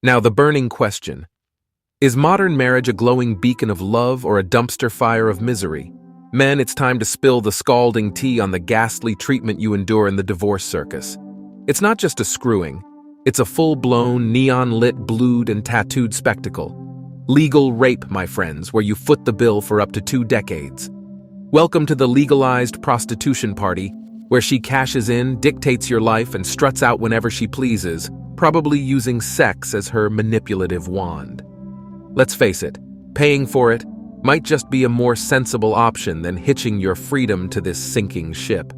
Now, the burning question. Is modern marriage a glowing beacon of love or a dumpster fire of misery? Men, it's time to spill the scalding tea on the ghastly treatment you endure in the divorce circus. It's not just a screwing. It's a full-blown, neon-lit, blued, and tattooed spectacle. Legal rape, my friends, where you foot the bill for up to 2 decades. Welcome to the legalized prostitution party, where she cashes in, dictates your life, and struts out whenever she pleases, probably using sex as her manipulative wand. Let's face it, paying for it might just be a more sensible option than hitching your freedom to this sinking ship.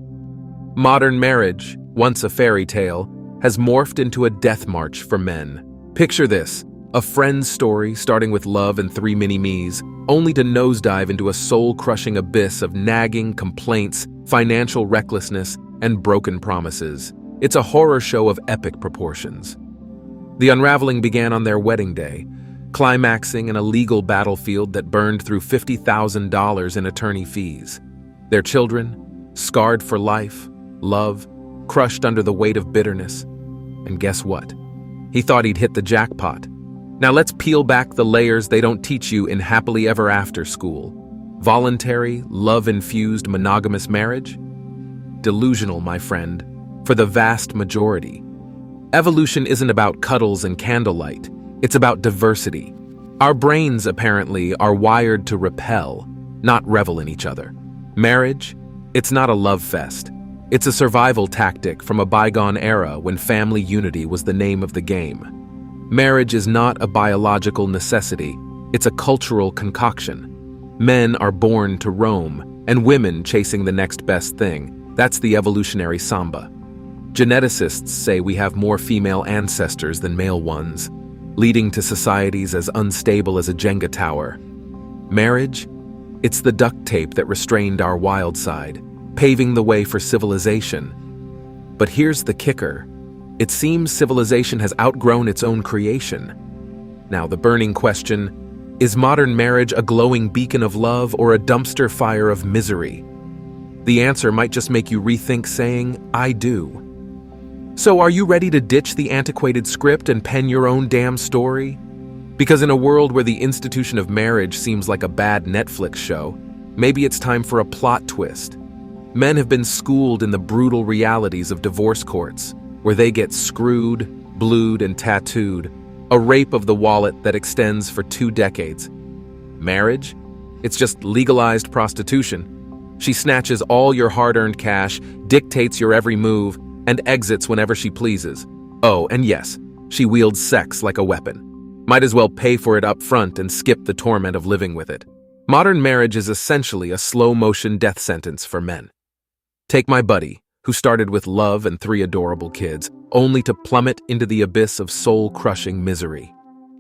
Modern marriage, once a fairy tale, has morphed into a death march for men. Picture this, a friend's story starting with love and 3 mini-me's, only to nosedive into a soul-crushing abyss of nagging, complaints, financial recklessness, and broken promises. It's a horror show of epic proportions. The unraveling began on their wedding day, climaxing in a legal battlefield that burned through $50,000 in attorney fees. Their children, scarred for life, love, crushed under the weight of bitterness. And guess what? He thought he'd hit the jackpot. Now let's peel back the layers they don't teach you in happily ever after school. Voluntary, love-infused monogamous marriage? Delusional, my friend, for the vast majority. Evolution isn't about cuddles and candlelight. It's about diversity. Our brains, apparently, are wired to repel, not revel in each other. Marriage? It's not a love fest. It's a survival tactic from a bygone era when family unity was the name of the game. Marriage is not a biological necessity. It's a cultural concoction. Men are born to roam, and women chasing the next best thing. That's the evolutionary samba. Geneticists say we have more female ancestors than male ones, leading to societies as unstable as a Jenga tower. Marriage? It's the duct tape that restrained our wild side, paving the way for civilization. But here's the kicker. It seems civilization has outgrown its own creation. Now, the burning question, is modern marriage a glowing beacon of love or a dumpster fire of misery? The answer might just make you rethink saying, I do. So are you ready to ditch the antiquated script and pen your own damn story? Because in a world where the institution of marriage seems like a bad Netflix show, maybe it's time for a plot twist. Men have been schooled in the brutal realities of divorce courts, where they get screwed, blued, and tattooed, a rape of the wallet that extends for 2 decades. Marriage? It's just legalized prostitution. She snatches all your hard-earned cash, dictates your every move, and exits whenever she pleases. Oh, and yes, she wields sex like a weapon. Might as well pay for it up front and skip the torment of living with it. Modern marriage is essentially a slow-motion death sentence for men. Take my buddy, who started with love and 3 adorable kids, only to plummet into the abyss of soul-crushing misery.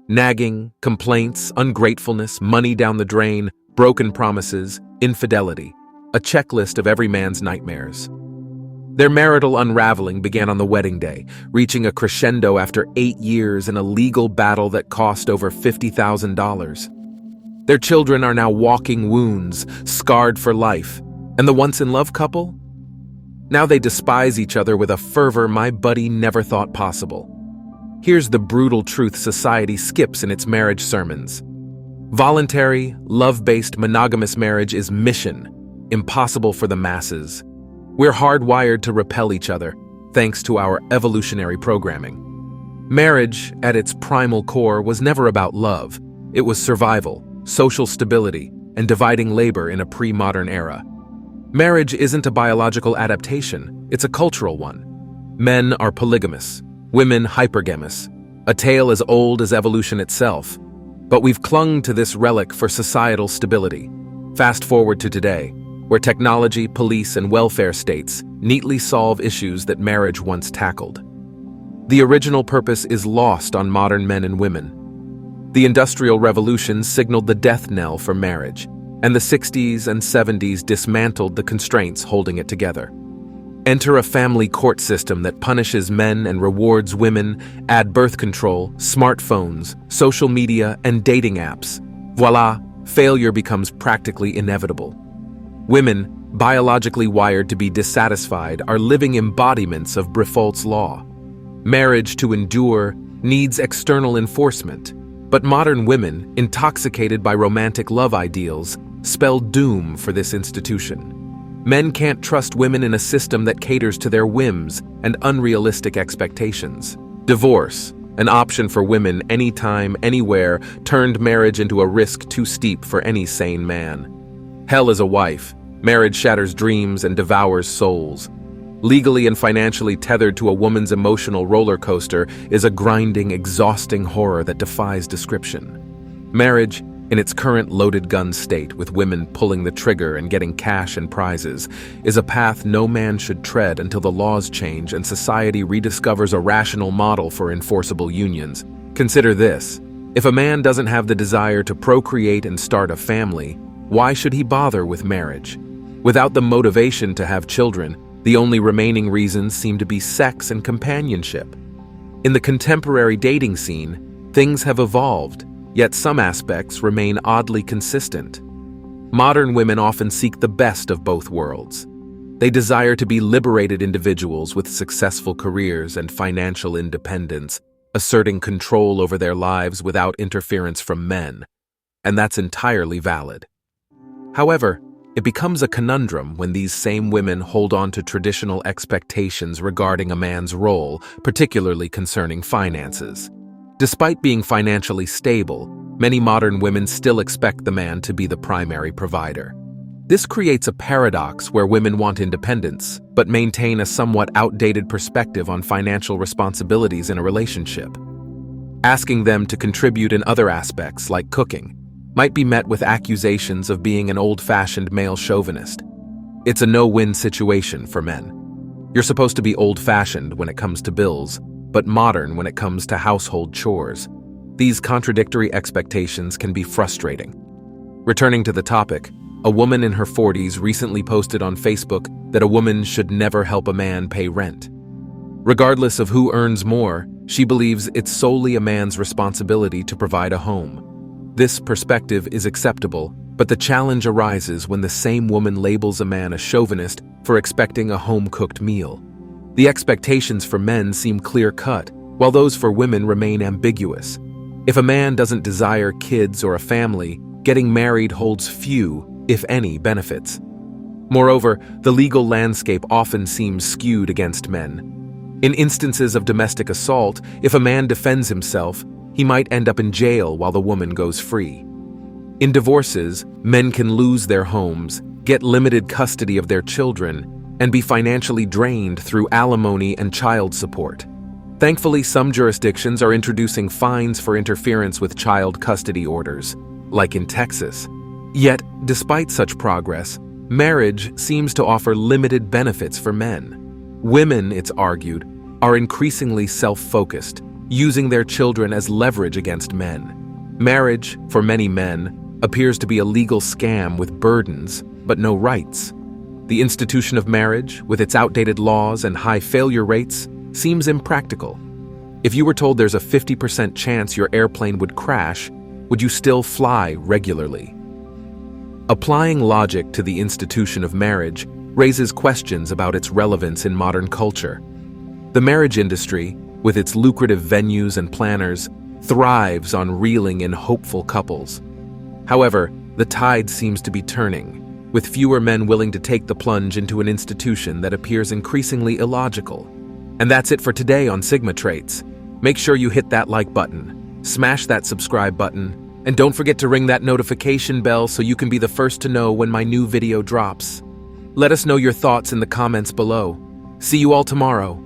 Nagging, complaints, ungratefulness, money down the drain, broken promises, infidelity. A checklist of every man's nightmares. Their marital unraveling began on the wedding day, reaching a crescendo after 8 years in a legal battle that cost over $50,000. Their children are now walking wounds, scarred for life. And the once-in-love couple? Now they despise each other with a fervor my buddy never thought possible. Here's the brutal truth society skips in its marriage sermons. Voluntary, love-based monogamous marriage is mission, impossible for the masses. We're hardwired to repel each other, thanks to our evolutionary programming. Marriage, at its primal core, was never about love. It was survival, social stability, and dividing labor in a pre-modern era. Marriage isn't a biological adaptation, it's a cultural one. Men are polygamous, women hypergamous, a tale as old as evolution itself. But we've clung to this relic for societal stability. Fast forward to today, where technology, police, and welfare states neatly solve issues that marriage once tackled. The original purpose is lost on modern men and women. The Industrial Revolution signaled the death knell for marriage, and the 60s and 70s dismantled the constraints holding it together. Enter a family court system that punishes men and rewards women, add birth control, smartphones, social media, and dating apps. Voila, failure becomes practically inevitable. Women, biologically wired to be dissatisfied, are living embodiments of Brifault's law. Marriage to endure needs external enforcement, but modern women, intoxicated by romantic love ideals, spell doom for this institution. Men can't trust women in a system that caters to their whims and unrealistic expectations. Divorce, an option for women anytime, anywhere, turned marriage into a risk too steep for any sane man. Hell is a wife. Marriage shatters dreams and devours souls. Legally and financially tethered to a woman's emotional roller coaster is a grinding, exhausting horror that defies description. Marriage, in its current loaded gun state, with women pulling the trigger and getting cash and prizes, is a path no man should tread until the laws change and society rediscovers a rational model for enforceable unions. Consider this: if a man doesn't have the desire to procreate and start a family, why should he bother with marriage? Without the motivation to have children, the only remaining reasons seem to be sex and companionship. In the contemporary dating scene, things have evolved, yet some aspects remain oddly consistent. Modern women often seek the best of both worlds. They desire to be liberated individuals with successful careers and financial independence, asserting control over their lives without interference from men, and that's entirely valid. However, it becomes a conundrum when these same women hold on to traditional expectations regarding a man's role, particularly concerning finances. Despite being financially stable, many modern women still expect the man to be the primary provider. This creates a paradox where women want independence, but maintain a somewhat outdated perspective on financial responsibilities in a relationship. Asking them to contribute in other aspects, like cooking, might be met with accusations of being an old-fashioned male chauvinist. It's a no-win situation for men. You're supposed to be old-fashioned when it comes to bills, but modern when it comes to household chores. These contradictory expectations can be frustrating. Returning to the topic, a woman in her 40s recently posted on Facebook that a woman should never help a man pay rent. Regardless of who earns more, she believes it's solely a man's responsibility to provide a home. This perspective is acceptable, but the challenge arises when the same woman labels a man a chauvinist for expecting a home-cooked meal. The expectations for men seem clear-cut, while those for women remain ambiguous. If a man doesn't desire kids or a family, getting married holds few, if any, benefits. Moreover, the legal landscape often seems skewed against men. In instances of domestic assault, if a man defends himself, he might end up in jail while the woman goes free. In divorces, men can lose their homes, get limited custody of their children, and be financially drained through alimony and child support. Thankfully, some jurisdictions are introducing fines for interference with child custody orders, like in Texas. Yet, despite such progress, marriage seems to offer limited benefits for men. Women, it's argued, are increasingly self-focused, using their children as leverage against men. Marriage, for many men, appears to be a legal scam with burdens, but no rights. The institution of marriage, with its outdated laws and high failure rates, seems impractical. If you were told there's a 50% chance your airplane would crash, would you still fly regularly? Applying logic to the institution of marriage raises questions about its relevance in modern culture. The marriage industry, with its lucrative venues and planners, thrives on reeling in hopeful couples. However, the tide seems to be turning, with fewer men willing to take the plunge into an institution that appears increasingly illogical. And that's it for today on Sigma Traits. Make sure you hit that like button, smash that subscribe button, and don't forget to ring that notification bell so you can be the first to know when my new video drops. Let us know your thoughts in the comments below. See you all tomorrow.